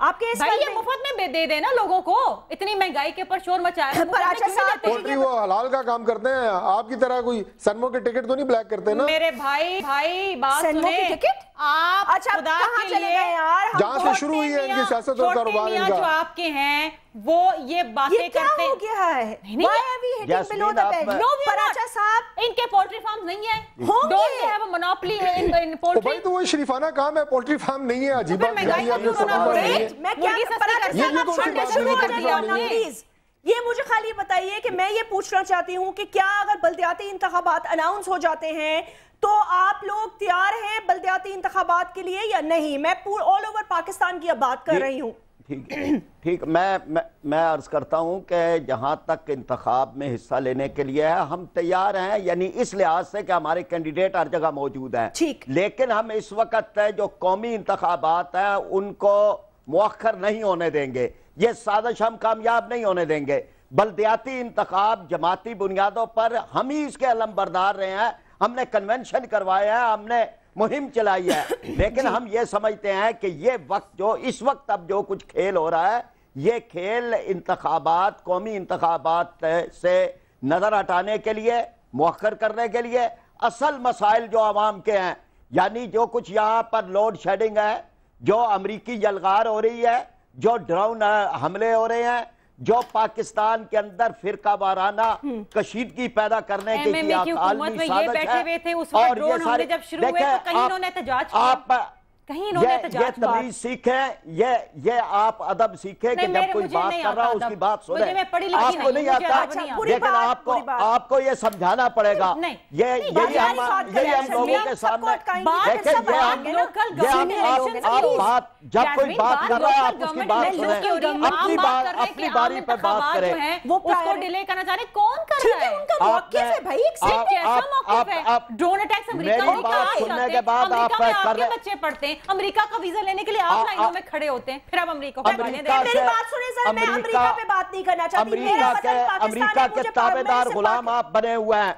آپ کے بھائی یہ مفت میں دے دینا لوگوں کو, اتنی مہنگائی کے اوپر شور مچایا. پولٹری وہ حلال کا کام کرتے ہیں, آپ کی طرح کوئی سنموں کے ٹکٹ تو نہیں بلیک کرتے نا میرے بھائی بات سنیں. آپ خدا کے لیے جہاں سے شروع ہوئی ہے ان کی سیاست اور کاروبار ان کا, جو آپ کے ہیں وہ یہ باتیں کرتے ہیں. یہ کیا ہو گیا ہے؟ Why are we hitting below the belt? No, Paracha صاحب ان کے پولٹری فارمز نہیں ہیں, don't they have a monopoly in poultry? بھائی تو وہ شریفانہ کام ہے, پولٹری فارم نہیں ہے. عجیب بات ہے. یہ مجھے خالی بتائیے کہ میں یہ پوچھنا چاہتی ہوں کہ کیا اگر بلدیاتی انتخابات اناؤنس ہو جاتے ہیں تو آپ لوگ تیار ہیں بلدیاتی انتخابات کے لیے یا نہیں؟ میں آل اوور پاکستان کی اب بات کر رہی ہوں. ٹھیک, میں عرض کرتا ہوں کہ جہاں تک انتخاب میں حصہ لینے کے لیے ہے ہم تیار ہیں, یعنی اس لحاظ سے کہ ہمارے کینڈیڈیٹ ہر جگہ موجود ہیں. لیکن ہم اس وقت جو قومی انتخابات ہیں ان کو مؤخر نہیں ہونے دیں گے, یہ سازش ہم کامیاب نہیں ہونے دیں گے. بلدیاتی انتخاب جماعتی بنیادوں پر ہم ہی اس کے علم بردار رہے ہیں, ہم نے کنونشن کروائے ہیں, ہم نے مہم چلائی ہے, لیکن ہم یہ سمجھتے ہیں کہ یہ وقت جو اس وقت اب جو کچھ کھیل ہو رہا ہے یہ کھیل انتخابات, قومی انتخابات سے نظر ہٹانے کے لیے, مؤخر کرنے کے لیے, اصل مسائل جو عوام کے ہیں, یعنی جو کچھ یہاں پر لوڈ شیڈنگ ہے, جو امریکی یلغار ہو رہی ہے, جو ڈرون حملے ہو رہے ہیں, جو پاکستان کے اندر فرقہ وارانہ کشیدگی پیدا کرنے کی عالمی سازش ہے, اور یہ سارے دیکھیں یہ تمیز سیکھیں, یہ آپ ادب سیکھیں کہ جب کوئی بات کر رہا اس کی بات سنیں. آپ کو نہیں آتا لیکن آپ کو یہ سمجھانا پڑے گا. یہی ہم لوگوں کے سامنے دیکھیں, جب کوئی بات کر رہا ہے آپ اس کی بات سنیں, اپنی باری پر بات کریں. وہ اس کو ڈیلے کرنا چاہ رہے کون کر رہا ہے؟ ان کا موقف ہے بھائی, ایک کیسا موقف ہے؟ ڈرون اٹیکس امریکہ بچے پڑھتے ہیں, امریکہ کا ویزا لینے کے لیے آپ لائنوں میں کھڑے ہوتے ہیں, پھر اب امریکہ کو گالیاں دیں. میری بات سنیں ذرا, میں امریکہ پہ بات نہیں کرنا چاہتی. امریکہ کے تابعدار غلام آپ بنے ہوئے ہیں,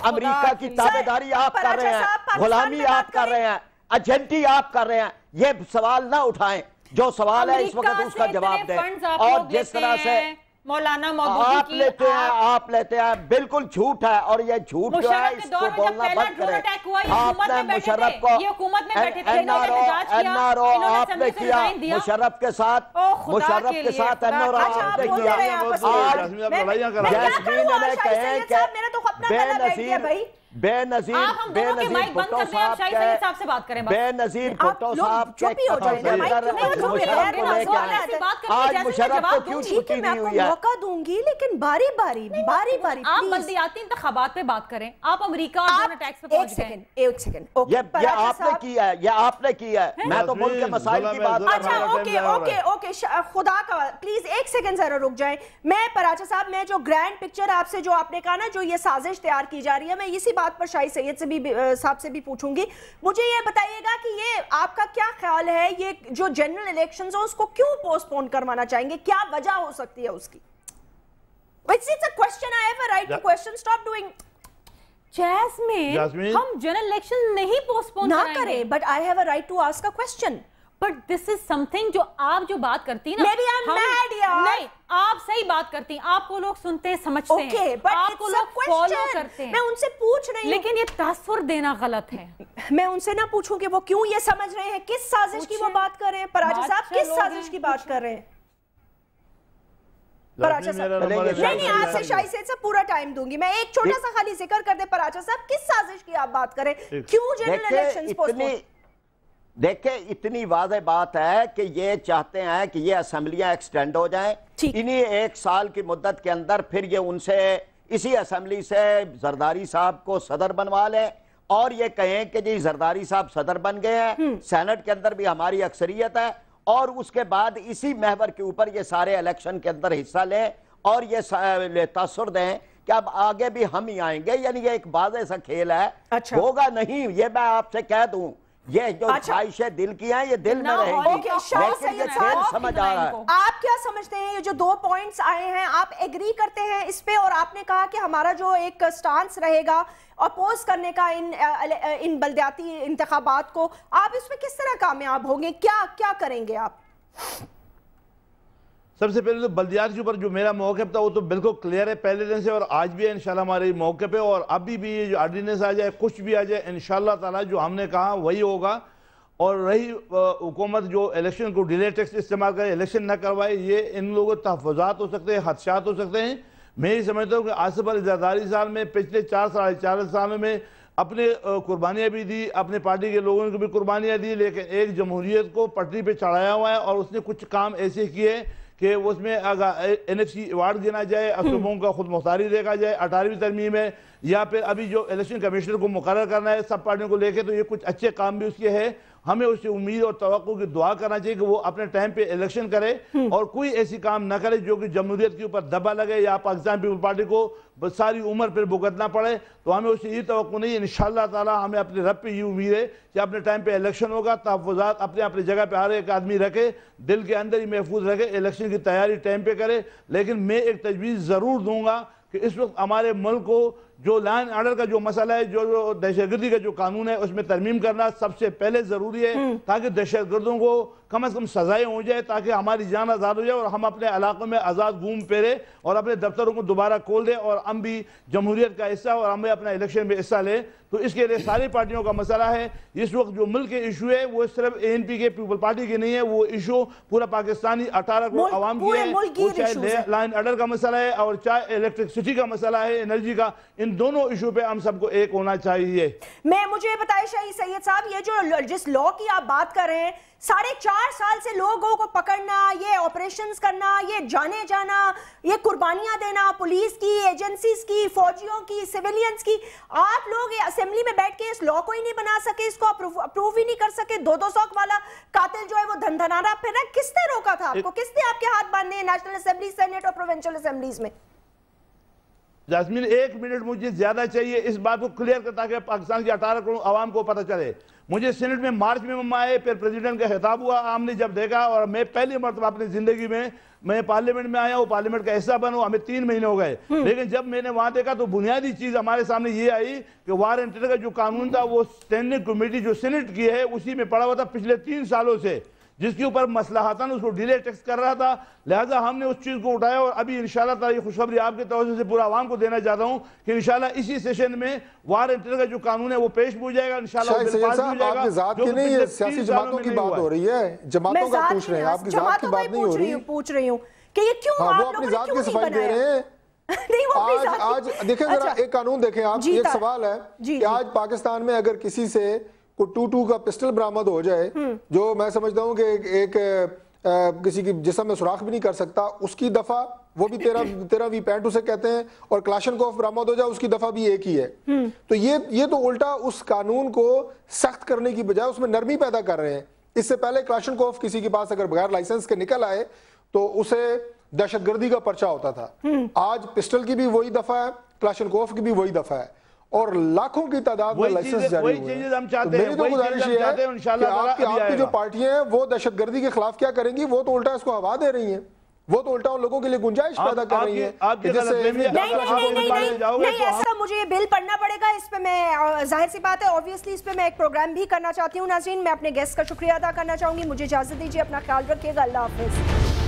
امریکہ کی تابعداری آپ کر رہے ہیں, غلامی آپ کر رہے ہیں, ایجنٹی آپ کر رہے ہیں. یہ سوال نہ اٹھائیں, جو سوال ہے اس وقت اس کا جواب دیں. اور جس طرح سے مولانا مودودی آپ لیتے ہیں بالکل جھوٹ ہے, اور یہ جھوٹ جو ہے اس کو بولنا بند کریں. آپ نے مشرف کو این آر او آپ نے کیا, مشرف کے ساتھ این آر او آپ نے کیا. جیسمین نے کہے کہ بے نظیر بھٹو صاحب کے مشرف کو لے کے آج مشرف کو کیوں چھٹی نہیں ہوئی ہے؟ موقع دوں گی لیکن باری باری آپ بلدیاتی انتخابات پہ بات کریں, آپ امریکہ اور ڈرون اٹیکس پہ پہنچ گئے. ایک سیکنڈ, یہ آپ نے کیا ہے, یہ آپ نے کیا ہے, میں تو ملک کے مسائل کی بات کر رہا ہوں. اوکے, خدا کا پلیز ایک سیکنڈ ذرا رک جائیں. میں پراچا صاحب, میں جو گرینڈ پکچر آپ سے جو آپ نے کہا نا, جو یہ سازش تیار کی جا رہی ہے, میں اسی بات پر شاہی سید سے بھی صاحب سے بھی پوچھوں گی. مجھے یہ بتائیے گا کہ یہ آپ کا کیا خیال ہے, یہ جو جنرل الیکشنز ہیں اس کو کیوں پوسٹ پون کروانا چاہیں گے, کیا وجہ ہو سکتی ہے اس کی؟ It's a question, I have a right to question. Stop doing. Jasmine, ہم جنرل الیکشن نہیں پوسٹ پون نہ کریں, but I have a right to ask a question. But this is something جو آپ جو بات کرتی نا, maybe I'm mad yaar. نہیں, آپ صحیح بات کرتی ہیں, آپ کو لوگ سنتے ہیں, سمجھتے ہیں, آپ کو لوگ فالو کرتے ہیں. میں ان سے پوچھ رہی ہوں, لیکن یہ تاثر دینا غلط ہے. میں ان سے نہ پوچھوں کہ وہ کیوں یہ سمجھ رہے ہیں, کس سازش کی وہ بات کر رہے ہیں. پراچا صاحب کس سازش کی بات کر رہے ہیں؟ پراچا صاحب نہیں, آپ سے شاہی سید سے پورا ٹائم دوں گی. میں ایک چھوٹا سا خالی ذکر کر دے. پراچا صاحب کس سازش کی آپ بات کریں, کیوں جنرل الیکشنز پوسٹ پون؟ دیکھیں اتنی واضح بات ہے کہ یہ چاہتے ہیں کہ یہ اسمبلیاں ایکسٹینڈ ہو جائیں, انہی 1 سال کی مدت کے اندر پھر یہ ان سے اسی اسمبلی سے زرداری صاحب کو صدر بنوا لیں, اور یہ کہیں کہ جی زرداری صاحب صدر بن گئے ہیں, سینٹ کے اندر بھی ہماری اکثریت ہے, اور اس کے بعد اسی محور کے اوپر یہ سارے الیکشن کے اندر حصہ لیں اور یہ تاثر دیں کہ اب آگے بھی ہم ہی آئیں گے. یعنی یہ ایک واضح سا کھیل ہے, ہوگا نہیں یہ میں آپ سے کہہ دوں. یہ جو خواہشیں دل کی ہیں یہ دل میں رہیں گی, لیکن یہ کھیل سمجھ آ رہا ہے. آپ کیا سمجھتے ہیں یہ جو 2 پوائنٹس آئے ہیں, آپ ایگری کرتے ہیں اس پہ؟ اور آپ نے کہا کہ ہمارا جو ایک سٹانس رہے گا اپوز کرنے کا ان بلدیاتی انتخابات کو, آپ اس میں کس طرح کامیاب ہوں گے, کیا کریں گے آپ؟ سب سے پہلے تو بلدیات کے اوپر جو میرا موقف تھا وہ تو بالکل کلیئر ہے پہلے دن سے، اور آج بھی ہے انشاءاللہ ہمارے موقف ہے، اور ابھی بھی یہ جو آرڈیننس آ جائے کچھ بھی آ جائے انشاءاللہ تعالی جو ہم نے کہا وہی ہوگا۔ اور رہی حکومت جو الیکشن کو ڈیلے ٹیکس استعمال کرے، الیکشن نہ کروائے، یہ ان لوگوں کو تحفظات ہو سکتے ہیں، خدشات ہو سکتے ہیں۔ میں یہ سمجھتا ہوں کہ آصف علی زرداری صاحب میں پچھلے 4 سالوں میں اپنے قربانیاں بھی دی، اپنے پارٹی کے لوگوں کو بھی قربانیاں دی، لیکن ایک جمہوریت کو پٹری پہ چڑھایا ہوا ہے، اور اس نے کچھ کام ایسے کیے کہ اس میں NFC ایوارڈ دینا جائے، اسلوبوں کا خود مختاری دیکھا جائے، 18ویں ترمیم ہے، یا پھر ابھی جو الیکشن کمیشنر کو مقرر کرنا ہے سب پارٹیوں کو لے کے، تو یہ کچھ اچھے کام بھی اس کے ہے۔ ہمیں اس سے امید اور توقع کی دعا کرنا چاہیے کہ وہ اپنے ٹائم پہ الیکشن کرے اور کوئی ایسی کام نہ کرے جو کہ جمہوریت کے اوپر دبا لگے یا پاکستان پیپل پارٹی کو ساری عمر پھر بھگتنا پڑے۔ تو ہمیں اس سے یہ توقع نہیں، انشاءاللہ تعالی ہمیں اپنے رب پہ یہ امید ہے کہ اپنے ٹائم پہ الیکشن ہوگا، تحفظات اپنے جگہ پہ ہر ایک آدمی رکھے، دل کے اندر ہی محفوظ رکھے، الیکشن کی تیاری ٹائم پہ کرے۔ لیکن میں ایک تجویز ضرور دوں گا کہ اس وقت ہمارے ملک کو جو لائن آرڈر کا جو مسئلہ ہے، جو دہشت گردی کا جو قانون ہے، اس میں ترمیم کرنا سب سے پہلے ضروری ہے، تاکہ دہشت گردوں کو کم از کم سزائیں ہو جائے، تاکہ ہماری جان آزاد ہو جائے اور ہم اپنے علاقوں میں آزاد گھوم پھرے اور اپنے دفتروں کو دوبارہ کھول دیں، اور ہم بھی جمہوریت کا حصہ اور ہم بھی اپنا الیکشن میں حصہ لیں۔ تو اس کے لیے ساری پارٹیوں کا مسئلہ ہے۔ اس وقت جو ملک کے ایشو ہے وہ صرف ANP کے پیپل پارٹی کے نہیں ہے، وہ ایشو پورا پاکستانی 18 کروڑ عوام کی ہے۔ وہ چاہے لائن آرڈر کا مسئلہ ہے اور چاہے الیکٹرکسٹی کا مسئلہ ہے، انرجی کا، ان دونوں ایشو پہ ہم سب کو ایک ہونا چاہیے۔ مجھے بتائیں شاہی سید صاحب، یہ جو جس لا کی آپ بات کر رہے ہیں، 4.5 سال سے لوگوں کو پکڑنا، یہ آپریشنز کرنا، یہ جانے جانا، یہ قربانیاں دینا پولیس کی، ایجنسیز کی، فوجیوں کی، سیویلینز کی، آپ لوگ اسمبلی میں بیٹھ کے اس لا کو ہی نہیں بنا سکے، اس کو اپروو ہی نہیں کر سکے۔ 200 والا قاتل جو ہے وہ دھندھنارا پھر رہا، کس نے روکا تھا آپ کو؟ کس نے آپ کے ہاتھ باندھے ہیں نیشنل اسمبلی، سینیٹ اور پروونشل اسمبلیز میں؟ جاسمین 1 منٹ مجھے زیادہ چاہیے اس بات کو کلیئر کرتا کہ پاکستان کی 18 کروڑ عوام کو پتہ چلے۔ مجھے سینٹ میں مارچ میں آئے، پھر پریزیڈنٹ کا خطاب ہوا، ہم نے جب دیکھا، اور میں پہلی مرتبہ اپنی زندگی میں پارلیمنٹ میں آیا ہوں، پارلیمنٹ کا حصہ بنوں، ہمیں 3 مہینے ہو گئے، لیکن جب میں نے وہاں دیکھا تو بنیادی چیز ہمارے سامنے یہ آئی کہ وار اینڈ ٹیرر کا جو قانون تھا وہ اسٹینڈنگ کمیٹی جو سینٹ کی ہے اسی میں پڑا ہوا تھا پچھلے 3 سالوں سے، جس کے اوپر مصلحتاً اس کو ڈیلے ٹیکس کر رہا تھا، لہٰذا ہم نے اس چیز کو اٹھایا، اور ابھی انشاءاللہ تعالی یہ خوشخبری آپ کے توجہ سے پورا عوام کو دینا چاہتا ہوں کہ انشاءاللہ اسی سیشن میں وار اینڈ ٹیرر کا جو قانون ہے وہ پیش بھی ہو جائے گا، انشاءاللہ شاہد سید صاحب آپ کی ذات کی نہیں ہے، سیاسی جماعتوں کی بات ہو رہی ہے، جماعتوں کا پوچھ رہے ہیں، آپ کی ذات کی بات نہیں ہو رہی۔ پوچھ رہی ہوں کہ یہ کیوں آپ لوگوں نے کیوں نہیں بنایا؟ آج دیکھیں ذرا ایک قانون دیکھیں آپ، ایک سوال ہے کہ آج پاکستان میں اگر کسی سے کوئی 22 کا پسٹل برآمد ہو جائے، جو میں سمجھتا ہوں کہ ایک کسی کی جسم میں سوراخ بھی نہیں کر سکتا، اس کی دفعہ وہ بھی 13ویں پینٹ اسے کہتے ہیں، اور کلاشنکوف برآمد ہو جائے اس کی دفعہ بھی ایک ہی ہے۔ تو یہ تو الٹا اس قانون کو سخت کرنے کی بجائے اس میں نرمی پیدا کر رہے ہیں۔ اس سے پہلے کلاشنکوف کسی کے پاس اگر بغیر لائسنس کے نکل آئے تو اسے دہشت گردی کا پرچہ ہوتا تھا، آج پسٹل کی بھی وہی دفعہ ہے، کلاشنکوف کی بھی وہی دفعہ ہے، اور لاکھوں کی تعداد میں لائسنس جاری ہوئے ہیں۔ میری تو گزارش یہ ہے کہ آپ کی جو پارٹیاں ہیں وہ دہشت گردی کے خلاف کیا کریں گی؟ وہ تو الٹا اس کو ہوا دے رہی ہیں، وہ تو الٹا ان لوگوں کے لیے گنجائش پیدا کر رہی ہیں۔ نہیں، ایسا مجھے یہ بل پڑھنا پڑے گا، اس پہ میں ظاہر سی بات ہے اوبویسلی اس پہ میں ایک پروگرام بھی کرنا چاہتی ہوں۔ ناظرین، میں اپنے گیسٹ کا شکریہ ادا کرنا چاہوں گی، مجھے اجازت دیجیے، اپنا خیال رکھیے گا، اللہ حافظ۔